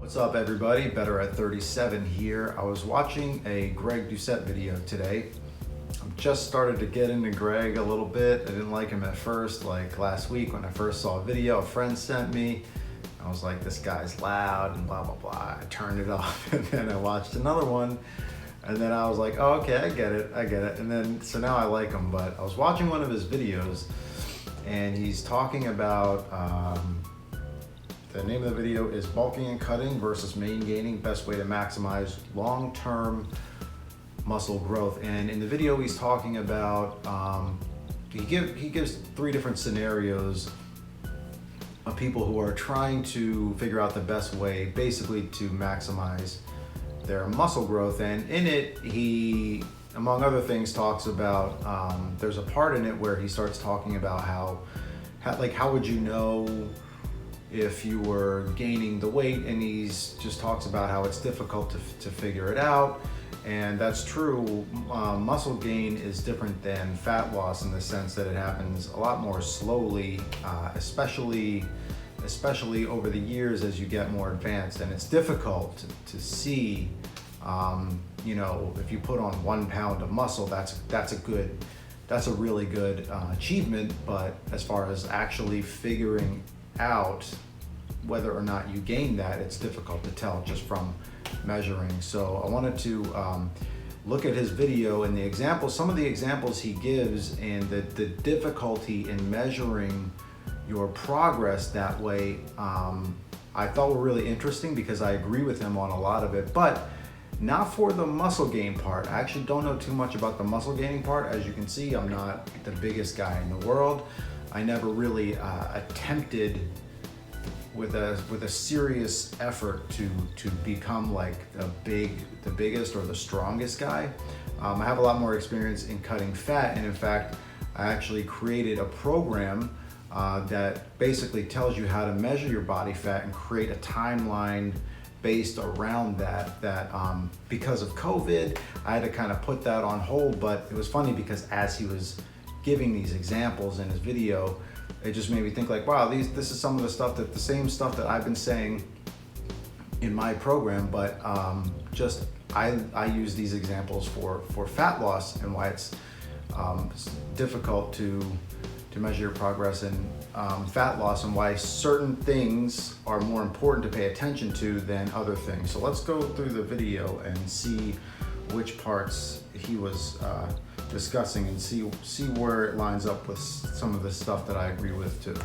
What's up everybody, Better at 37 here. I was watching a Greg Doucette video today. I've just started to get into Greg a little bit. I didn't like him at first, like last week when I first saw a video a friend sent me. I was like, this guy's loud and blah, blah, blah. I turned it off and then I watched another one and then I was like, oh, okay, I get it. And then, so now I like him, but I was watching one of his videos and he's talking about, the name of the video is Bulking and Cutting versus Main Gaining, Best Way to Maximize Long-Term Muscle Growth. And in the video he's talking about, he gives three different scenarios of people who are trying to figure out the best way basically to maximize their muscle growth. And in it, he, among other things, talks about, there's a part in it where he starts talking about how would you know if you were gaining the weight, and he's just talks about how it's difficult to figure it out. And that's true. Muscle gain is different than fat loss in the sense that it happens a lot more slowly, especially over the years as you get more advanced. And it's difficult to see, you know, if you put on 1 pound of muscle, that's a really good achievement. But as far as actually figuring out whether or not you gain that, it's difficult to tell just from measuring. So I wanted to look at his video and the examples, some of the examples he gives, and the difficulty in measuring your progress that way. I thought were really interesting because I agree with him on a lot of it, but not for the muscle gain part. I actually don't know too much about the muscle gaining part. As you can see, I'm not the biggest guy in the world. I never really attempted with a serious effort to become like the biggest or the strongest guy. I have a lot more experience in cutting fat, and in fact, I actually created a program that basically tells you how to measure your body fat and create a timeline based around that. Because of COVID, I had to kind of put that on hold, but it was funny because as he was giving these examples in his video, it just made me think like, wow, this is some of the same stuff that I've been saying in my program, but just I use these examples for fat loss and why it's difficult to measure your progress in fat loss, and why certain things are more important to pay attention to than other things. So let's go through the video and see which parts he was discussing and see where it lines up with some of the stuff that I agree with too.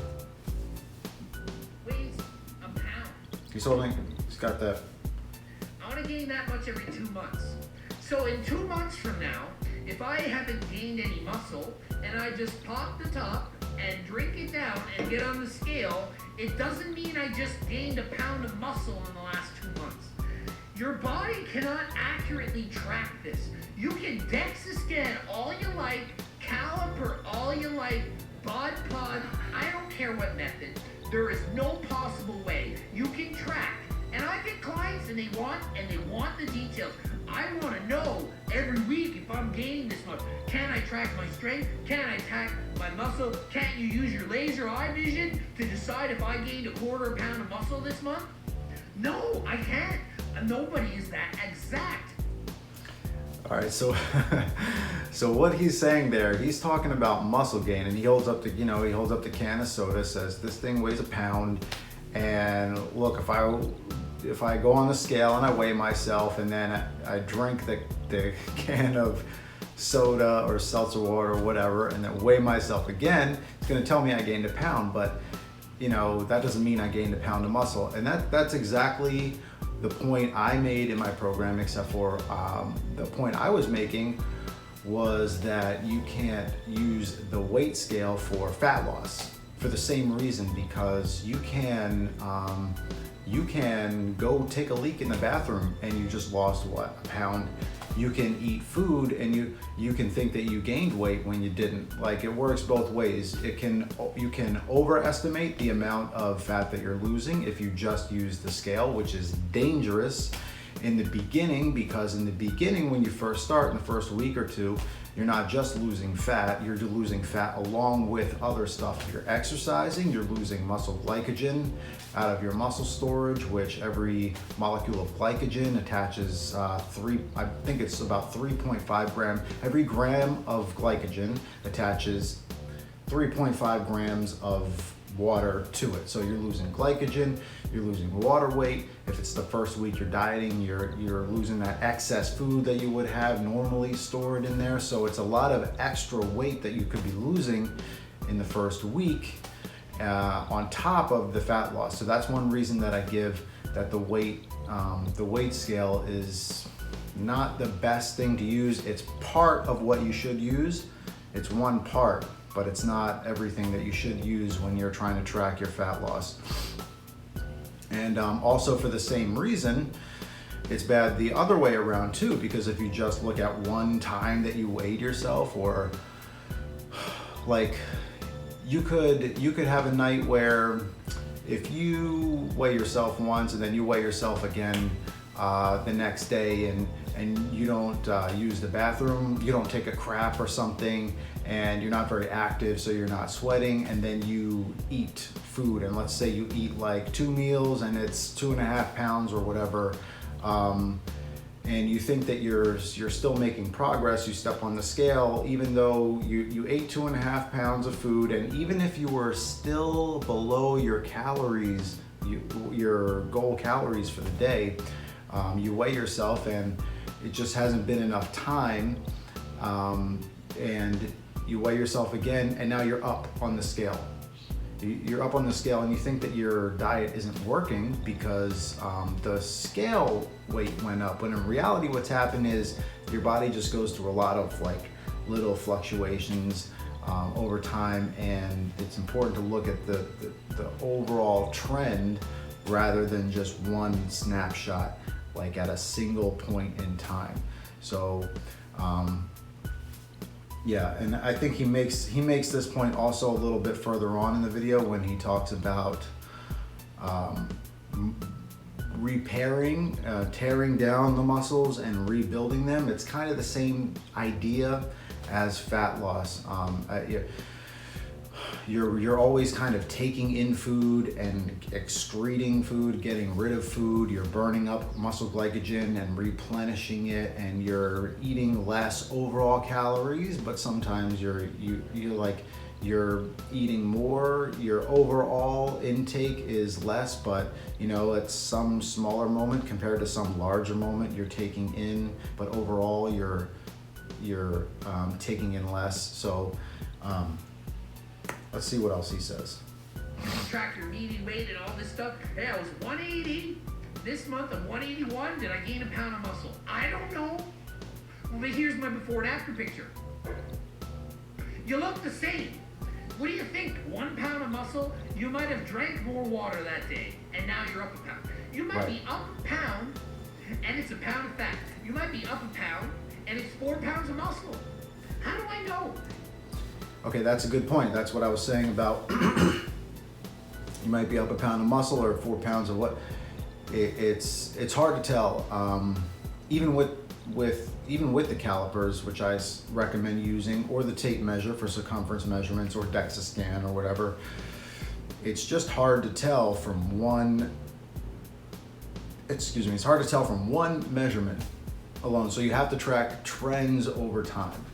Weighs a pound. He's got that. I want to gain that much every 2 months. So in 2 months from now, if I haven't gained any muscle and I just pop the top and drink it down and get on the scale, it doesn't mean I just gained a pound of muscle in the last 2 months. Your body cannot accurately track this. You can DEXA scan all you like, caliper all you like, bod pod, I don't care what method. There is no possible way you can track. And I get clients and they want the details. I want to know every week if I'm gaining this much. Can I track my strength? Can I track my muscle? Can't you use your laser eye vision to decide if I gained a quarter pound of muscle this month? No, I can't. Nobody is that exact. All right, so so what he's saying there, he's talking about muscle gain, and he holds up the can of soda, says this thing weighs a pound, and look, if I go on the scale and I weigh myself and then I drink the can of soda or seltzer water or whatever and then weigh myself again, it's going to tell me I gained a pound, but you know, that doesn't mean I gained a pound of muscle. And that's exactly the point I made in my program, except for the point I was making was that you can't use the weight scale for fat loss for the same reason, because you can go take a leak in the bathroom and you just lost what, a pound. You can eat food and you can think that you gained weight when you didn't. Like, it works both ways. You can overestimate the amount of fat that you're losing if you just use the scale, which is dangerous. in the beginning, because in the beginning, when you first start, in the first week or two, you're not just losing fat, you're losing fat along with other stuff. If you're exercising, you're losing muscle glycogen out of your muscle storage, which every molecule of glycogen attaches I think it's about 3.5 grams. Every gram of glycogen attaches 3.5 grams of water to it. So you're losing glycogen, you're losing water weight. If it's the first week you're dieting, you're losing that excess food that you would have normally stored in there. So it's a lot of extra weight that you could be losing in the first week on top of the fat loss. So that's one reason that I give that the weight scale is not the best thing to use. It's part of what you should use. It's one part, but it's not everything that you should use when you're trying to track your fat loss. And also for the same reason, it's bad the other way around too, because if you just look at one time that you weighed yourself, or like you could have a night where if you weigh yourself once and then you weigh yourself again the next day, and you don't use the bathroom, you don't take a crap or something, and you're not very active, so you're not sweating, and then you eat food, and let's say you eat like 2 meals and it's 2.5 pounds or whatever, and you think that you're still making progress, you step on the scale, even though you ate 2.5 pounds of food, and even if you were still below your calories, your goal calories for the day, you weigh yourself and it just hasn't been enough time, and you weigh yourself again, and now you're up on the scale. You're up on the scale and you think that your diet isn't working because the scale weight went up, when in reality what's happened is your body just goes through a lot of like little fluctuations over time, and it's important to look at the overall trend rather than just one snapshot, like at a single point in time. So yeah, and I think he makes this point also a little bit further on in the video when he talks about repairing, tearing down the muscles and rebuilding them. It's kind of the same idea as fat loss. You're always kind of taking in food and excreting food, getting rid of food. You're burning up muscle glycogen and replenishing it, and you're eating less overall calories, but sometimes you're eating more. Your overall intake is less, but at some smaller moment compared to some larger moment you're taking in, but overall you're taking in less. So let's see what else he says. Track your median weight and all this stuff. Hey, I was 180. This month I'm 181. Did I gain a pound of muscle? I don't know. Well, but here's my before and after picture. You look the same. What do you think? 1 pound of muscle? You might have drank more water that day, and now you're up a pound. You might be up a pound, and it's a pound of fat. You might be up a pound, and it's 4 pounds of muscle. How do I know? Okay, that's a good point. That's what I was saying about you might be up a pound of muscle or 4 pounds of what. It's hard to tell. Even with the calipers, which I recommend using, or the tape measure for circumference measurements, or DEXA scan or whatever. It's just hard to tell from one. It's hard to tell from one measurement alone. So you have to track trends over time.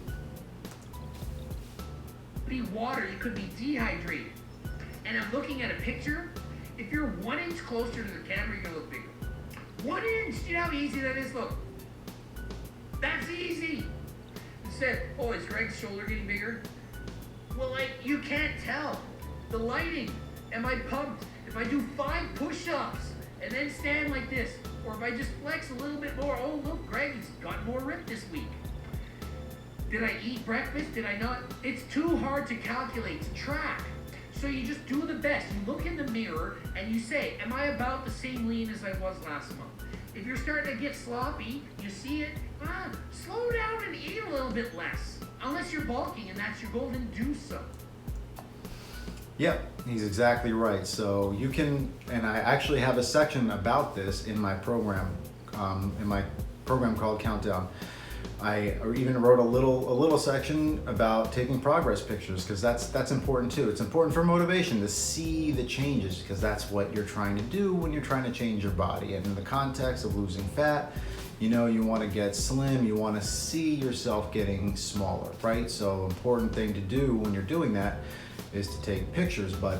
Be water, you could be dehydrated. And I'm looking at a picture. If you're 1 inch closer to the camera, you're gonna look bigger. 1 inch, do you know how easy that is? Look, that's easy. Instead, oh, is Greg's shoulder getting bigger? Well, you can't tell. The lighting, am I pumped? If I do 5 push-ups and then stand like this, or if I just flex a little bit more, oh look, Greg has got more ripped this week. Did I eat breakfast? Did I not? It's too hard to calculate, to track. So you just do the best. You look in the mirror and you say, am I about the same lean as I was last month? If you're starting to get sloppy, you see it, slow down and eat a little bit less. Unless you're bulking and that's your goal, then do so. Yep, he's exactly right. So you can, and I actually have a section about this in my program in my program called Countdown. I even wrote a little section about taking progress pictures, because that's important too. It's important for motivation to see the changes, because that's what you're trying to do when you're trying to change your body. And in the context of losing fat, you know, you want to get slim, you want to see yourself getting smaller, right? So important thing to do when you're doing that is to take pictures. But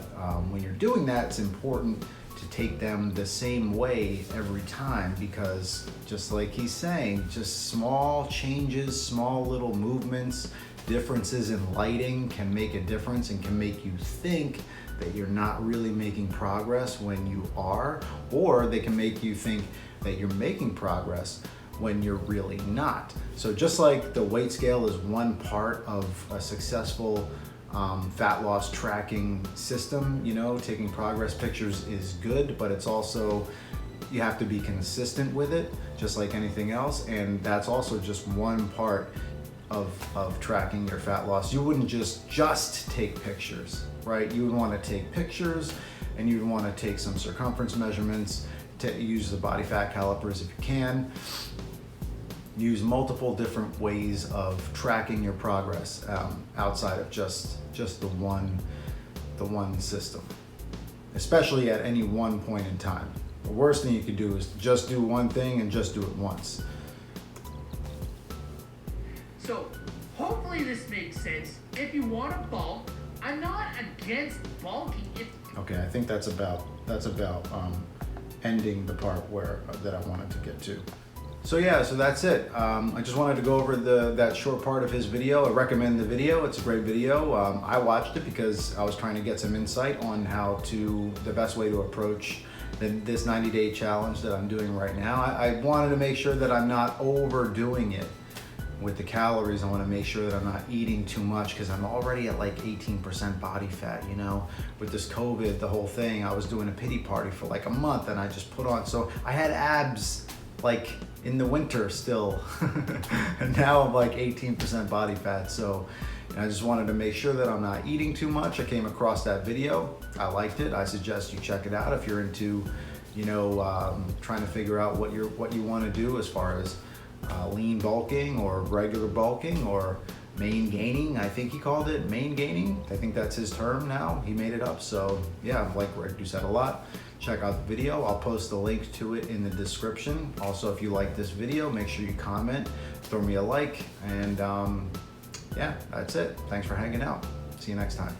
when you're doing that, it's important to take them the same way every time, because just like he's saying, just small changes, small little movements, differences in lighting can make a difference and can make you think that you're not really making progress when you are, or they can make you think that you're making progress when you're really not. So just like the weight scale is one part of a successful fat loss tracking system, you know, taking progress pictures is good, but it's also, you have to be consistent with it, just like anything else. And that's also just one part of tracking your fat loss. You wouldn't just take pictures, right? You would want to take pictures, and you'd want to take some circumference measurements, to use the body fat calipers if you can. Use multiple different ways of tracking your progress outside of just the one system, especially at any one point in time. The worst thing you could do is just do one thing and just do it once. So hopefully this makes sense. If you want to bulk, I'm not against bulking. Okay, I think that's about ending the part that I wanted to get to. So yeah, so that's it. I just wanted to go over that short part of his video. I recommend the video. It's a great video. I watched it because I was trying to get some insight on the best way to approach this 90-day challenge that I'm doing right now. I wanted to make sure that I'm not overdoing it with the calories. I want to make sure that I'm not eating too much, because I'm already at like 18% body fat, you know. With this COVID, the whole thing, I was doing a pity party for like a month, and I just put on, so I had abs like in the winter still, and now I'm like 18% body fat. So I just wanted to make sure that I'm not eating too much. I came across that video, I liked it. I suggest you check it out if you're into, you know, trying to figure out what you want to do as far as lean bulking or regular bulking or main gaining. I think he called it main gaining. I think that's his term now. He made it up. So yeah, I like Greg Doucette a lot. Check out the video. I'll post the link to it in the description. Also, if you like this video, make sure you comment, throw me a like, and yeah, that's it. Thanks for hanging out. See you next time.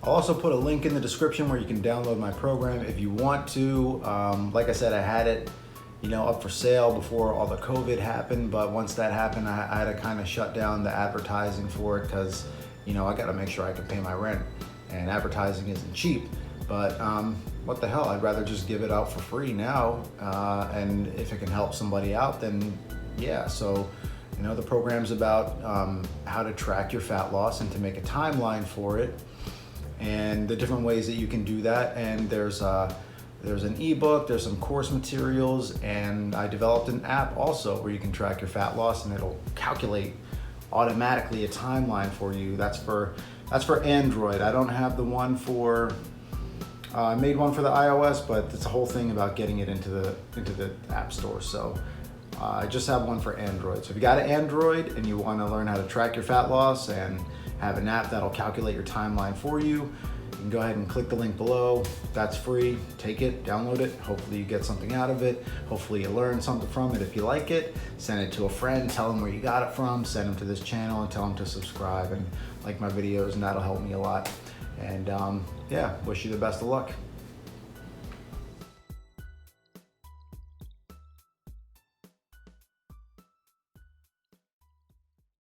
I'll also put a link in the description where you can download my program if you want to. Like I said, I had it, you know, up for sale before all the COVID happened, but once that happened, I had to kind of shut down the advertising for it, because, you know, I got to make sure I can pay my rent, and advertising isn't cheap. But what the hell, I'd rather just give it out for free now, and if it can help somebody out, then yeah. So, you know, the program's about how to track your fat loss and to make a timeline for it, and the different ways that you can do that. And there's an ebook, there's some course materials, and I developed an app also where you can track your fat loss, and it'll calculate automatically a timeline for you. That's for Android. I don't have the one for, I made one for the iOS, but it's a whole thing about getting it into the App Store. So I just have one for Android. So if you got an Android and you want to learn how to track your fat loss and have an app that'll calculate your timeline for you, you can go ahead and click the link below. That's free. Take it, download it. Hopefully you get something out of it. Hopefully you learn something from it. If you like it, send it to a friend, tell them where you got it from, send them to this channel and tell them to subscribe and like my videos, and that'll help me a lot. And yeah, wish you the best of luck.